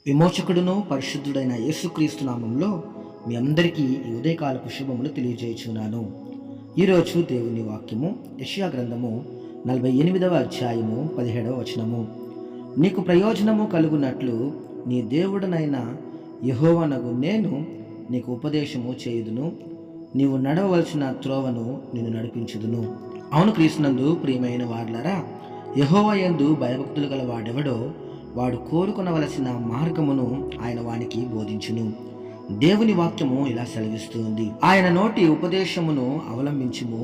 విమోచకుడును పరిశుద్ధుడైన యేసుక్రీస్తు నామంలో మీ అందరికీ ఈ ఉదయకాలపు శుభములు తెలియజేయుచున్నాను. ఈరోజు దేవుని వాక్యము యెషయా గ్రంథము 48వ అధ్యాయము 17వ వచనము. నీకు ప్రయోజనము కలుగునట్లు నీ దేవుడనైన యెహోవానగు నేను నీకు ఉపదేశము చేయుదును, నీవు నడవవలసిన త్రోవను నిన్ను నడిపించుదును. అవును క్రీస్తునందు ప్రియమైన వారలారా, యెహోవా యందు భయభక్తులు గల వాడెవడో వాడు కోరుకొనవలసిన మార్గమును ఆయన వానికి బోధించును. దేవుని వాక్యము ఇలా సెలవిస్తుంది, ఆయన నోటి ఉపదేశమును అవలంబించుము,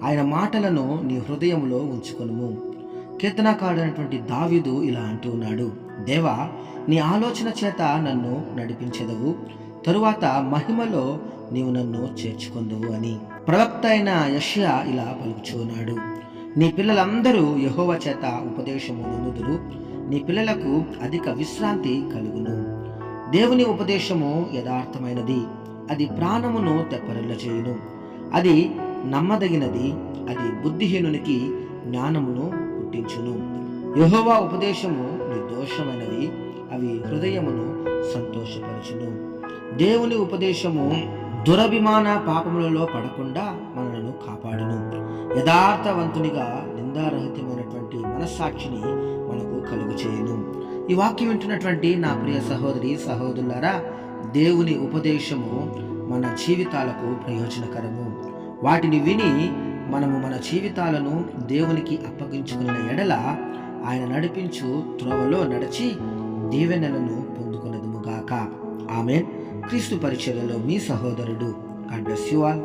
ఆయన మాటలను నీ హృదయములో ఉంచుకొనుము. కీర్తనకారుడైనటువంటి దావీదు ఇలా అంటూ ఉన్నాడు, దేవా, నీ ఆలోచన చేత నన్ను నడిపించెదవు, తరువాత మహిమలో నీవు నన్ను చేర్చుకొందువు అని. ప్రవక్త అయిన యెషయా ఇలా పలుకుచున్నాడు, నీ పిల్లలందరూ యెహోవా చేత ఉపదేశము నొందుదురు, నీ పిల్లలకు అధిక విశ్రాంతి కలుగును. దేవుని ఉపదేశము యథార్థమైనది, అది ప్రాణమును తెప్పరిల్ల చేయును, అది నమ్మదగినది, అది బుద్ధిహీనునికి జ్ఞానమును పుట్టించును. యెహోవా ఉపదేశము నిర్దోషమైనవి, అవి హృదయమును సంతోషపరచును. దేవుని ఉపదేశము దురభిమాన పాపములలో పడకుండా మనలను కాపాడును. యథార్థవంతునిగా నిందారహితమైనటువంటి మనస్సాక్షిని మనకు కలుగు చేయును. ఈ వాక్యం వింటున్నటువంటి నా ప్రియ సహోదరి సహోదరులారా, దేవుని ఉపదేశము మన జీవితాలకు ప్రయోజనకరము. వాటిని విని మనము మన జీవితాలను దేవునికి అప్పగించుకున్న ఎడల ఆయన నడిపించు త్రోవలో నడిచి దీవెనలను పొందుకొనదుముగాక. ఆమేన్. క్రీస్తు పరిచర్యలో మీ సహోదరుడు. God bless you all.